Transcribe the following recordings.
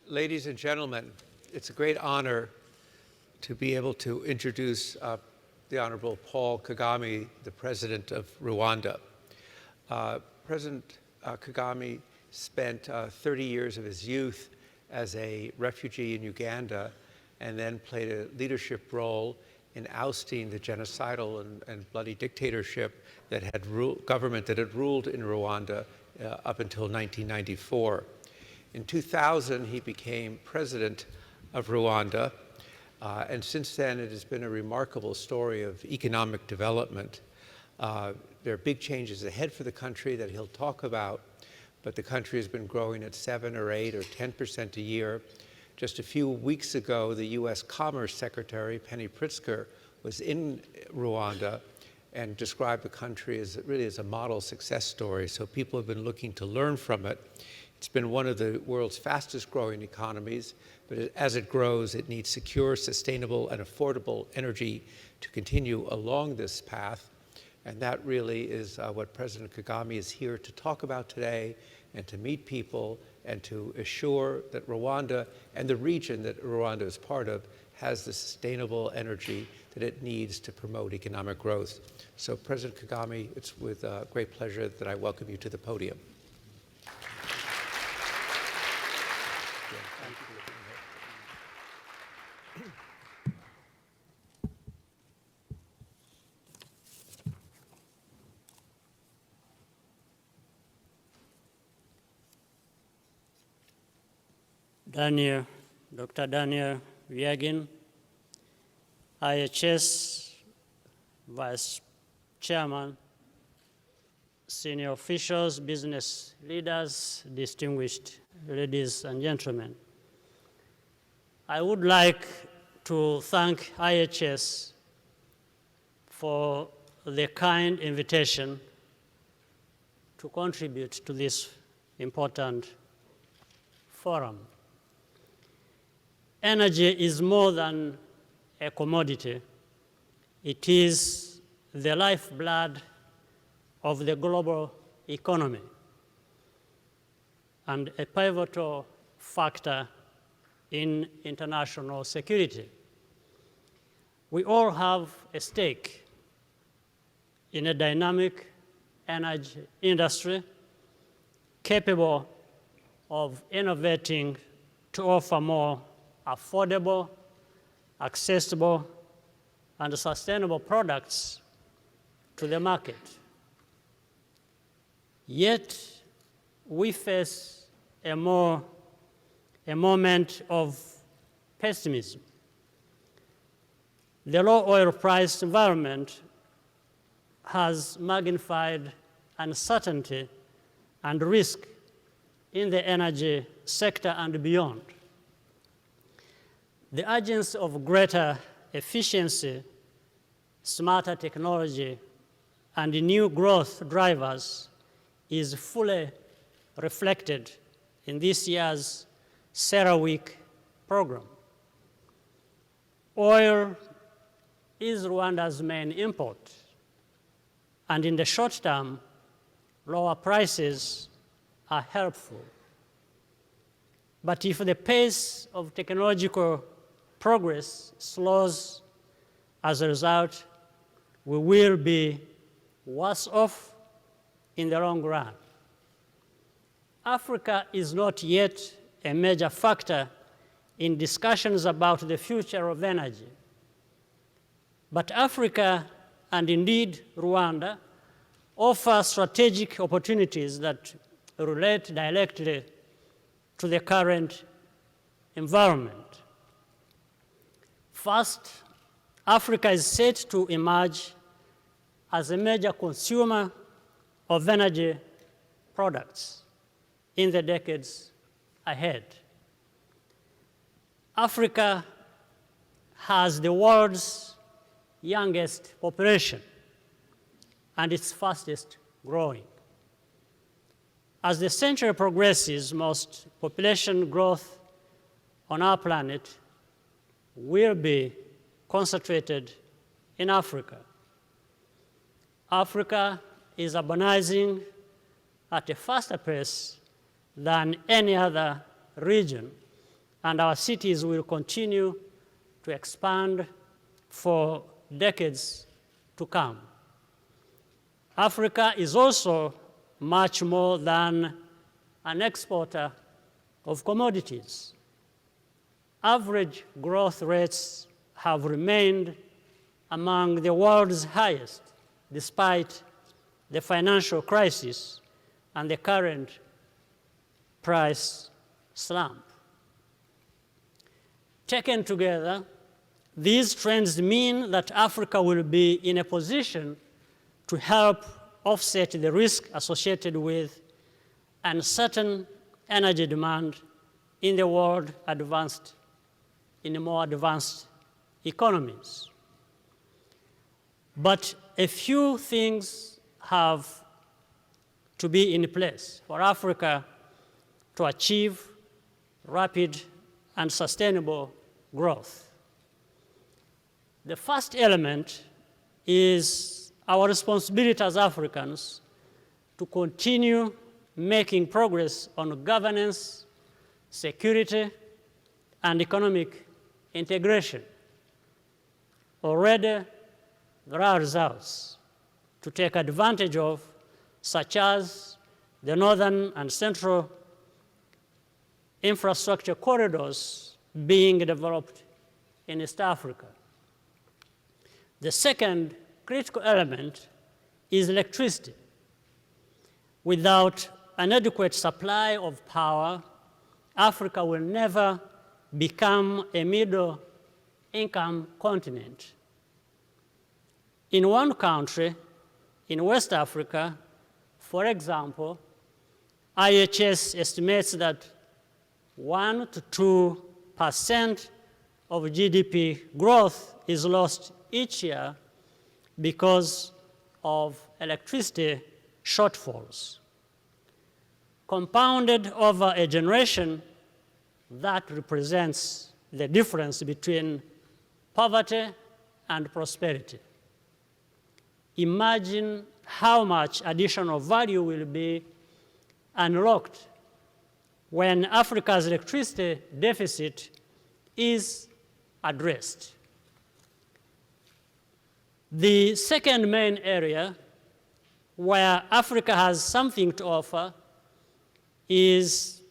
Ladies and gentlemen, it's a great honor to be able to introduce the Honorable Paul Kagame, the President of Rwanda. President Kagame spent 30 years of his youth as a refugee in Uganda and then played a leadership role in ousting the genocidal and bloody dictatorship that had government that had ruled in Rwanda up until 1994. In 2000, he became president of Rwanda, and since then it has been a remarkable story of economic development. There are big changes ahead for the country that he'll talk about, but the country has been growing at 7 or 8 or 10% a year. Just a few weeks ago, the U.S. Commerce Secretary, Penny Pritzker, was in Rwanda and described the country as really as a model success story. So people have been looking to learn from it. It's been one of the world's fastest growing economies, but as it grows, it needs secure, sustainable, and affordable energy to continue along this path. And that really is what President Kagame is here to talk about today, and to meet people and to assure that Rwanda and the region that Rwanda is part of has the sustainable energy that it needs to promote economic growth. So President Kagame, it's with great pleasure that I welcome you to the podium. Dr. Daniel Viagin, IHS Vice Chairman, senior officials, business leaders, distinguished ladies and gentlemen. I would like to thank IHS for the kind invitation to contribute to this important forum. Energy is more than a commodity. It is the lifeblood of the global economy and a pivotal factor in international security. We all have a stake in a dynamic energy industry capable of innovating to offer more affordable, accessible, and sustainable products to the market. Yet, we face a moment of pessimism. The low oil price environment has magnified uncertainty and risk in the energy sector and beyond. The urgency of greater efficiency, smarter technology, and new growth drivers is fully reflected in this year's CERAWeek program. Oil is Rwanda's main import, and in the short term, lower prices are helpful. But if the pace of technological progress slows, as a result, we will be worse off in the long run. Africa is not yet a major factor in discussions about the future of energy. But Africa, and indeed Rwanda, offer strategic opportunities that relate directly to the current environment. First, Africa is set to emerge as a major consumer of energy products in the decades ahead. Africa has the world's youngest population and its fastest growing. As the century progresses, most population growth on our planet will be concentrated in Africa. Africa is urbanizing at a faster pace than any other region and our cities will continue to expand for decades to come. Africa is also much more than an exporter of commodities. Average growth rates have remained among the world's highest, despite the financial crisis and the current price slump. Taken together, these trends mean that Africa will be in a position to help offset the risk associated with uncertain energy demand in the world in the more advanced economies. But a few things have to be in place for Africa to achieve rapid and sustainable growth. The first element is our responsibility as Africans to continue making progress on governance, security, and economic integration. Already, there are results to take advantage of, such as the northern and central infrastructure corridors being developed in East Africa. The second critical element is electricity. Without an adequate supply of power, Africa will never become a middle-income continent. In one country, in West Africa, for example, IHS estimates that 1 to 2% of GDP growth is lost each year because of electricity shortfalls. Compounded over a generation, that represents the difference between poverty and prosperity. Imagine how much additional value will be unlocked when Africa's electricity deficit is addressed. The second main area where Africa has something to offer is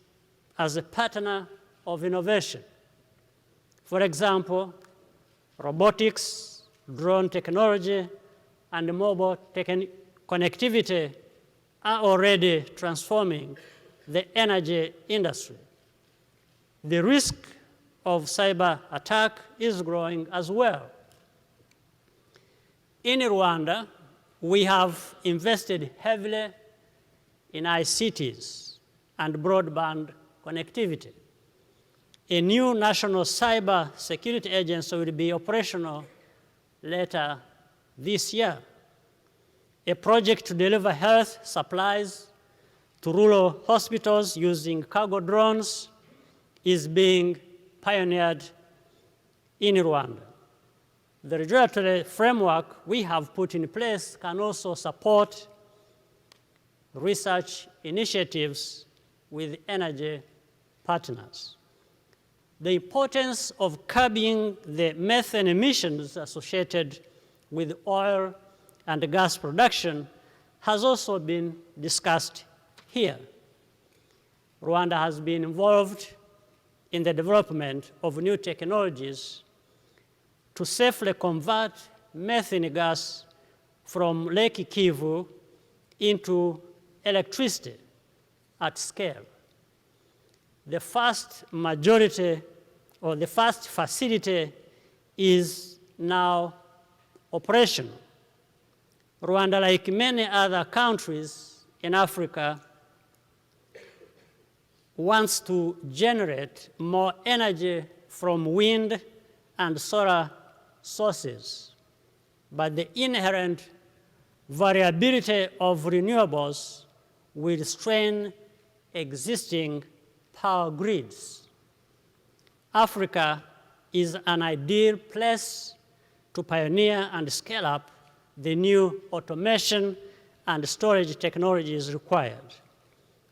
as a partner of innovation. For example, robotics, drone technology, and mobile connectivity are already transforming the energy industry. The risk of cyber attack is growing as well. In Rwanda, we have invested heavily in ICTs and broadband connectivity. A new national cyber security agency will be operational later this year. A project to deliver health supplies to rural hospitals using cargo drones is being pioneered in Rwanda. The regulatory framework we have put in place can also support research initiatives with energy partners. The importance of curbing the methane emissions associated with oil and gas production has also been discussed here. Rwanda has been involved in the development of new technologies to safely convert methane gas from Lake Kivu into electricity at scale. The first facility is now operational. Rwanda, like many other countries in Africa, wants to generate more energy from wind and solar sources, but the inherent variability of renewables will strain existing power grids. Africa is an ideal place to pioneer and scale up the new automation and storage technologies required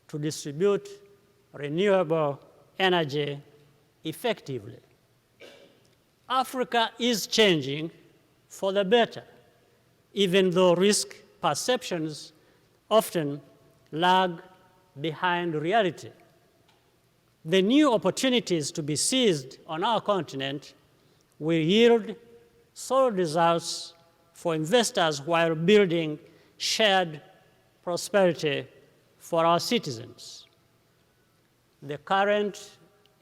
to distribute renewable energy effectively. Africa is changing for the better, even though risk perceptions often lag behind reality. The new opportunities to be seized on our continent will yield solid results for investors while building shared prosperity for our citizens. The current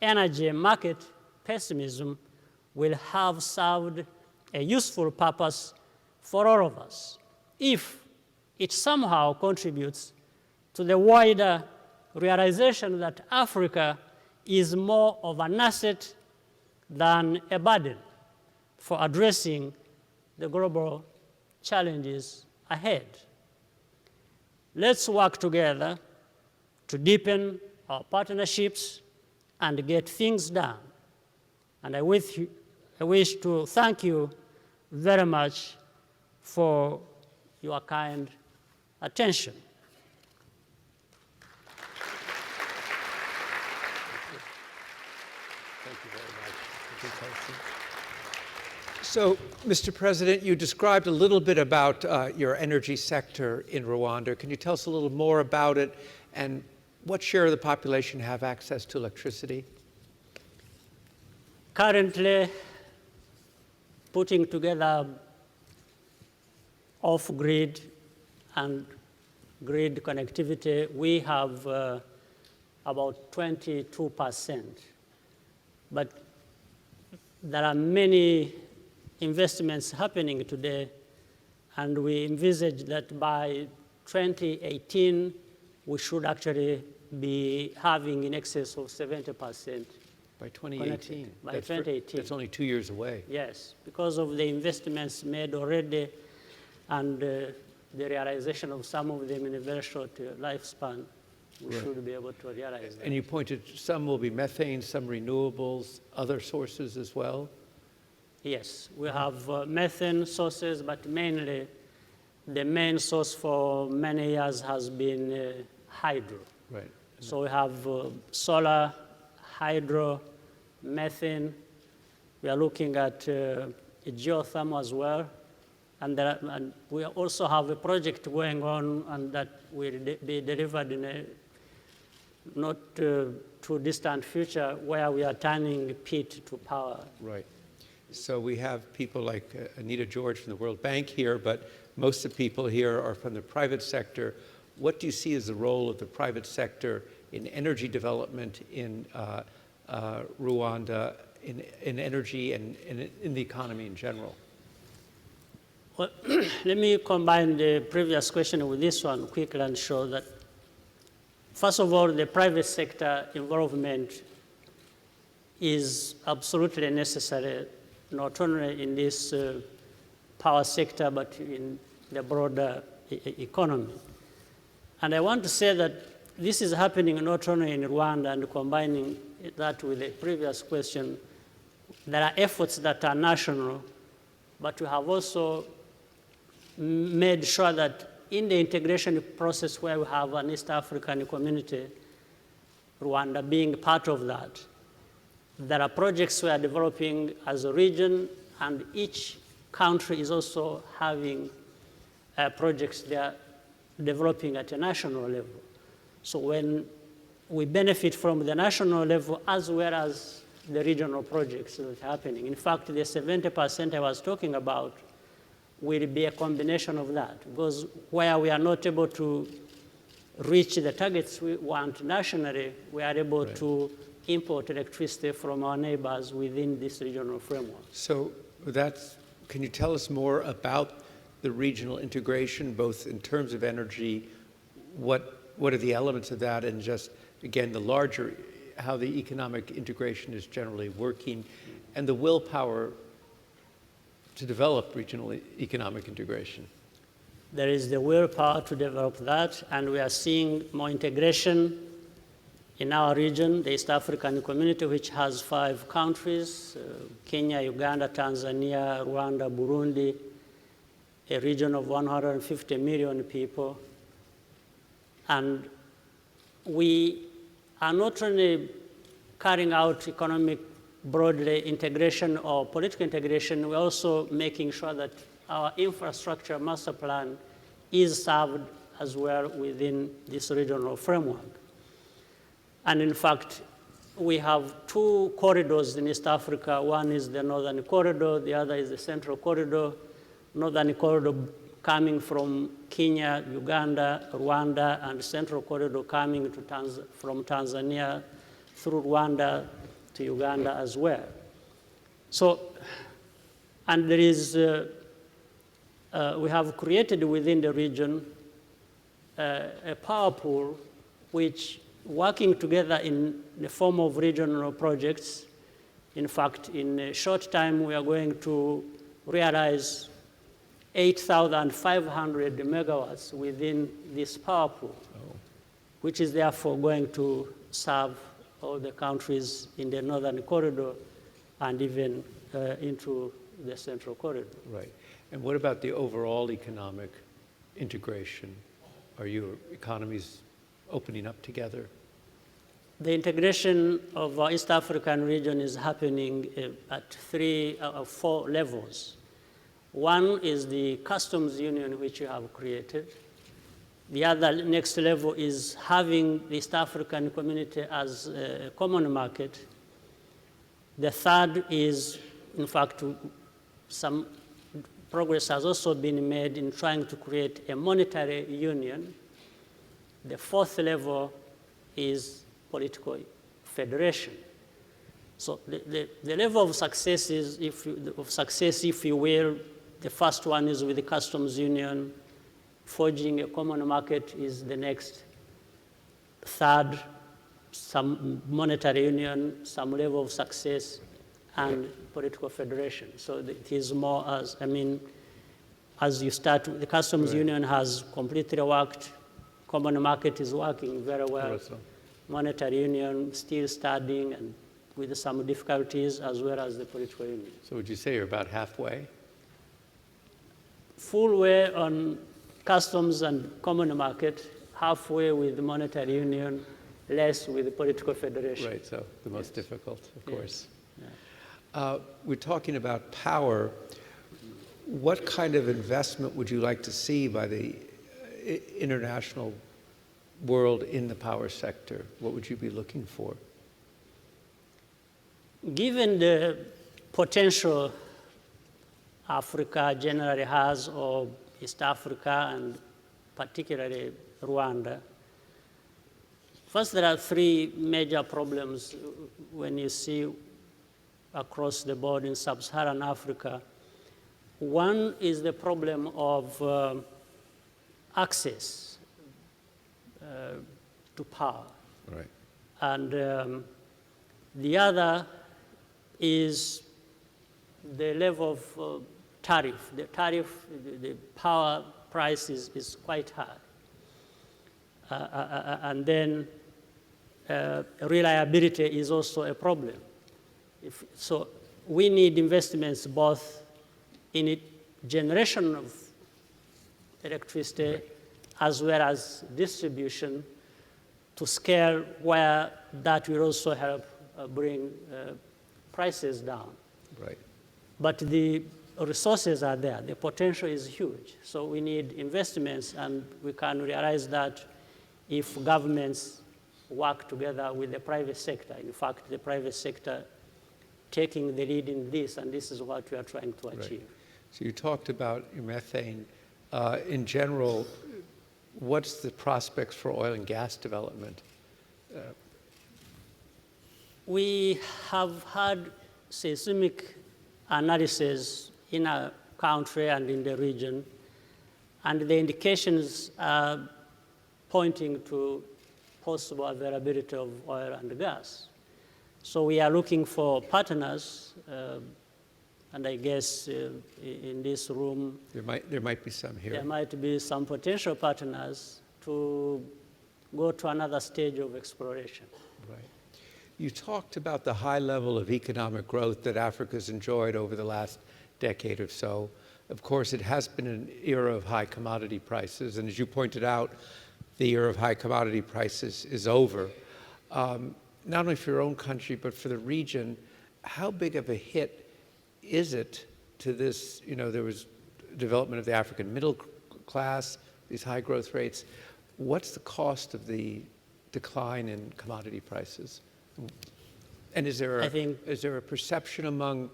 energy market pessimism will have served a useful purpose for all of us if it somehow contributes to the wider realization that Africa is more of an asset than a burden for addressing the global challenges ahead. Let's work together to deepen our partnerships and get things done. And I wish to thank you very much for your kind attention. Thank you very much. So, Mr. President, you described a little bit about your energy sector in Rwanda. Can you tell us a little more about it, and what share of the population have access to electricity? Currently, putting together off-grid and grid connectivity, we have about 22%. But there are many investments happening today, and we envisage that by 2018, we should actually be having in excess of 70%. By 2018? By 2018. That's only 2 years away. Yes, because of the investments made already and the realization of some of them in a very short lifespan, we should be able to realize that. And you pointed, some will be methane, some renewables, other sources as well? Yes, we have methane sources, but mainly the main source for many years has been hydro. Right. So we have solar, hydro, methane. We are looking at geothermal as well. And we also have a project going on, and that will be delivered in a not too distant future, where we are turning peat to power. Right. So we have people like Anita George from the World Bank here, but most of the people here are from the private sector. What do you see as the role of the private sector in energy development in Rwanda, in energy and in the economy in general? Well, let me combine the previous question with this one quickly and show that, first of all, the private sector involvement is absolutely necessary, not only in this power sector, but in the broader economy. And I want to say that this is happening not only in Rwanda, and combining that with the previous question, there are efforts that are national, but we have also made sure that in the integration process where we have an East African community, Rwanda being part of that, there are projects we are developing as a region, and each country is also having projects they are developing at a national level. So when we benefit from the national level as well as the regional projects that are happening. In fact, the 70% I was talking about will be a combination of that, because where we are not able to reach the targets we want nationally, we are able to import electricity from our neighbors within this regional framework. So can you tell us more about the regional integration, both in terms of energy, what are the elements of that, and just, again, how the economic integration is generally working, and the willpower to develop regional economic integration? There is the willpower to develop that, and we are seeing more integration in our region, the East African community, which has 5 countries, Kenya, Uganda, Tanzania, Rwanda, Burundi, a region of 150 million people. And we are not only carrying out economic broadly integration or political integration, we're also making sure that our infrastructure master plan is served as well within this regional framework. And in fact, we have two corridors in East Africa. One is the Northern Corridor, the other is the Central Corridor. Northern Corridor coming from Kenya, Uganda, Rwanda, and Central Corridor coming to from Tanzania through Rwanda to Uganda as well. So, and there is, we have created within the region a power pool which working together in the form of regional projects. In fact, in a short time, we are going to realize 8,500 megawatts within this power pool, which is therefore going to serve all the countries in the Northern Corridor and even into the Central Corridor. Right. And what about the overall economic integration? Are your economies opening up together? The integration of our East African region is happening at 3 or 4 levels. One is the customs union which you have created. The other next level is having the East African community as a common market. The third is, in fact, some progress has also been made in trying to create a monetary union. The fourth level is political federation. So the level of success is, if you will, the first one is with the customs union. Forging a common market is the next. Third, some monetary union, some level of success, and political federation. So it is more as, as you start, the customs union has completely worked. Common market is working very well. Monetary union still starting and with some difficulties, as well as the political union. So would you say you're about halfway? Full way on customs and common market, halfway with the monetary union, less with the political federation. Right, so the most difficult, of course. Yeah. We're talking about power. What kind of investment would you like to see by the international world in the power sector? What would you be looking for? Given the potential Africa generally has, or East Africa and particularly Rwanda, first there are 3 major problems when you see across the board in sub-Saharan Africa. One is the problem of access to power. Right. And the other is the level of tariff. The tariff, the power price is quite high. And then reliability is also a problem. So we need investments both in generation of electricity as well as distribution to scale where that will also help bring prices down. Right. But the resources are there. The potential is huge. So we need investments, and we can realize that if governments work together with the private sector. In fact, the private sector taking the lead in this, and this is what we are trying to achieve. Right. So you talked about methane. In general, what's the prospects for oil and gas development? We have had seismic analysis in our country and in the region, and the indications are pointing to possible availability of oil and gas. So we are looking for partners, and I guess in this room, there might be some here. There might be some potential partners to go to another stage of exploration. Right. You talked about the high level of economic growth that Africa's enjoyed over the last decade or so. Of course, it has been an era of high commodity prices, and as you pointed out, the era of high commodity prices is over. Not only for your own country, but for the region, how big of a hit is it to this? There was development of the African middle class, these high growth rates. What's the cost of the decline in commodity prices? And is there a perception among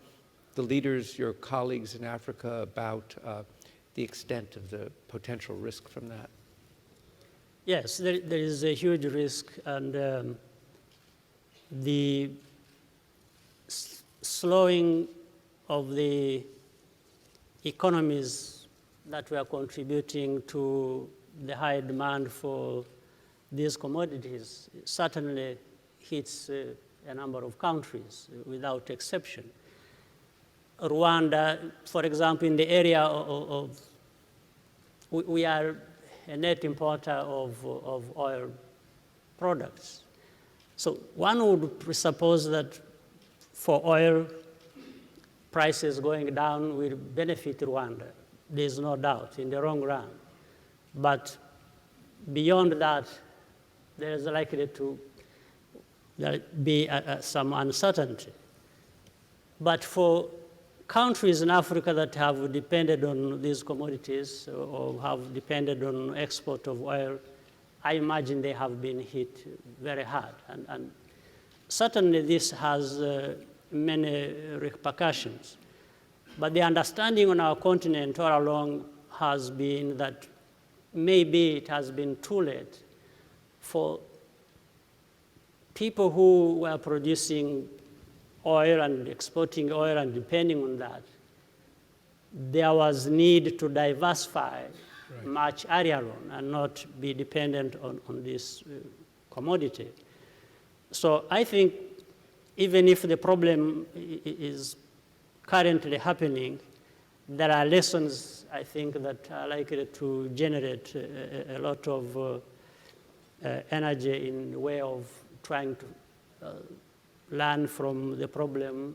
the leaders, your colleagues in Africa, about the extent of the potential risk from that? Yes, there is a huge risk, and the slowing of the economies that were contributing to the high demand for these commodities certainly hits a number of countries without exception. Rwanda, for example, in the area we are a net importer of oil products. So one would presuppose that for oil, prices going down will benefit Rwanda. There's no doubt in the long run. But beyond that, there's likely to be some uncertainty. But for countries in Africa that have depended on these commodities or have depended on export of oil, I imagine they have been hit very hard. And certainly this has many repercussions. But the understanding on our continent all along has been that maybe it has been too late for people who were producing oil and exporting oil and depending on that. There was need to diversify much earlier on and not be dependent on this commodity. So I think even if the problem is currently happening, there are lessons, I think, that are likely to generate a lot of energy in the way of trying to learn from the problem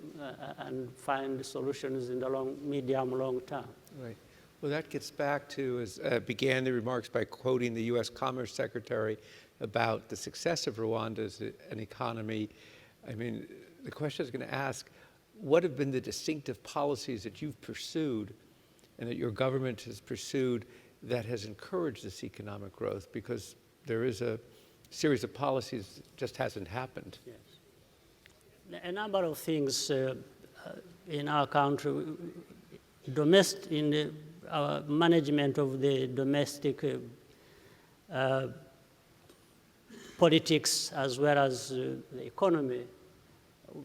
and find solutions in the medium, long term. Right. Well, that gets back to, as began the remarks by quoting the U.S. Commerce Secretary about the success of Rwanda as an economy. I mean, the question I was going to ask, what have been the distinctive policies that you've pursued and that your government has pursued that has encouraged this economic growth? Because there is a series of policies that just hasn't happened. Yes. A number of things in our country, in our management of the domestic politics as well as the economy.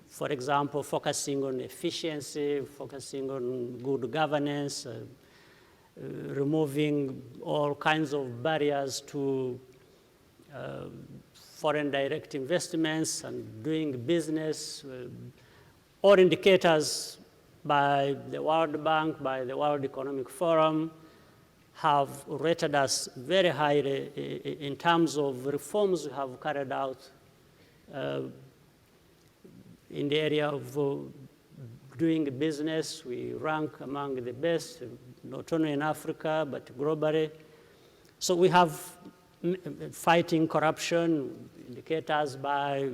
For example, focusing on efficiency, focusing on good governance, removing all kinds of barriers to foreign direct investments and doing business. All indicators by the World Bank, by the World Economic Forum, have rated us very highly in terms of reforms we have carried out in the area of doing business. We rank among the best, not only in Africa, but globally. So we have fighting corruption, indicators by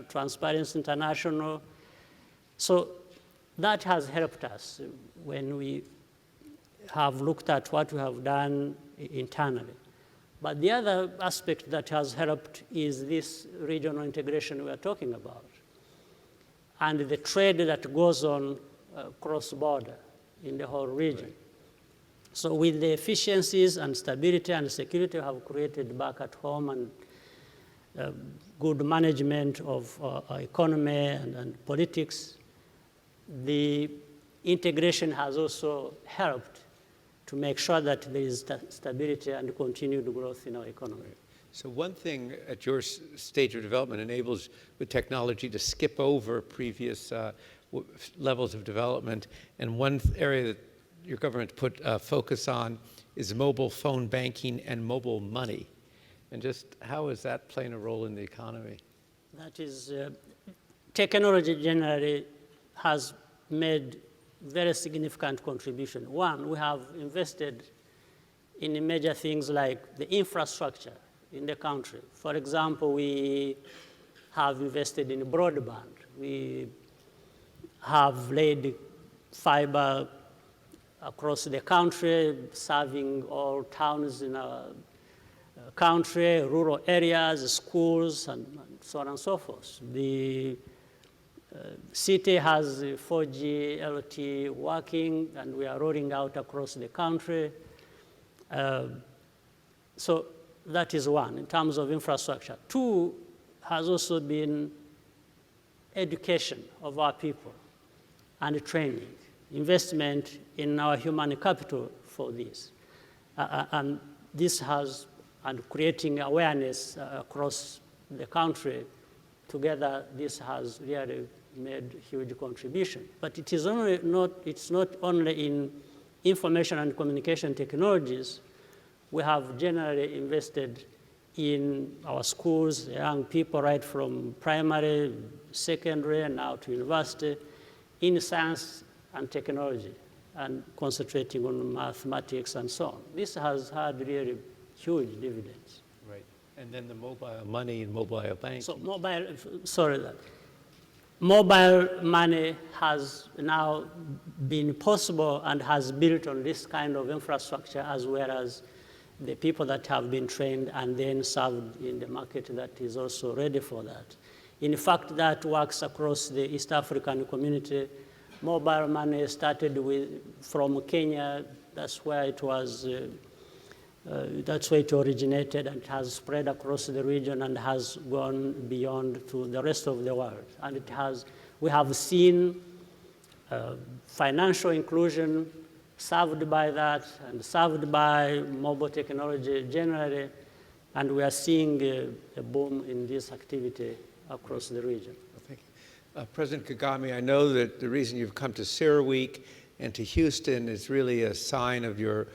Transparency International. So that has helped us when we have looked at what we have done internally. But the other aspect that has helped is this regional integration we are talking about, and the trade that goes on cross-border in the whole region. Right. So with the efficiencies and stability and security we have created back at home and good management of our economy and politics, the integration has also helped to make sure that there is stability and continued growth in our economy. Right. So one thing at your stage of development enables with technology to skip over previous levels of development. And one area that your government put focus on is mobile phone banking and mobile money. And just how is that playing a role in the economy? That is, technology generally has made very significant contribution. One, we have invested in major things like the infrastructure in the country. For example, we have invested in broadband. We have laid fiber across the country, serving all towns in our country, rural areas, schools, and so on and so forth. The city has 4G LTE working, and we are rolling out across the country. So that is one, in terms of infrastructure. Two has also been education of our people and training, investment in our human capital for this. And this has, and creating awareness across the country, together this has really made huge contribution. But it is it's not only in information and communication technologies. We have generally invested in our schools, young people right from primary, secondary, and now to university, in science and technology, and concentrating on mathematics and so on. This has had really huge dividends. Right. And then the mobile money and mobile banking. So mobile money has now been possible and has built on this kind of infrastructure, as well as the people that have been trained and then served in the market that is also ready for that. In fact, that works across the East African community. Mobile money started from Kenya. That's where it was. That's where it originated, and it has spread across the region and has gone beyond to the rest of the world. And we have seen financial inclusion served by that and served by mobile technology generally, and we are seeing a boom in this activity across the region. Well, thank you. President Kagame, I know that the reason you've come to CERAWeek and to Houston is really a sign of your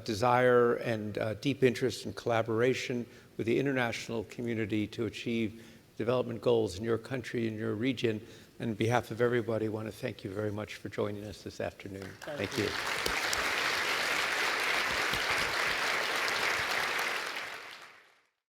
desire and deep interest in collaboration with the international community to achieve development goals in your country and your region. And on behalf of everybody, I want to thank you very much for joining us this afternoon. Thank you.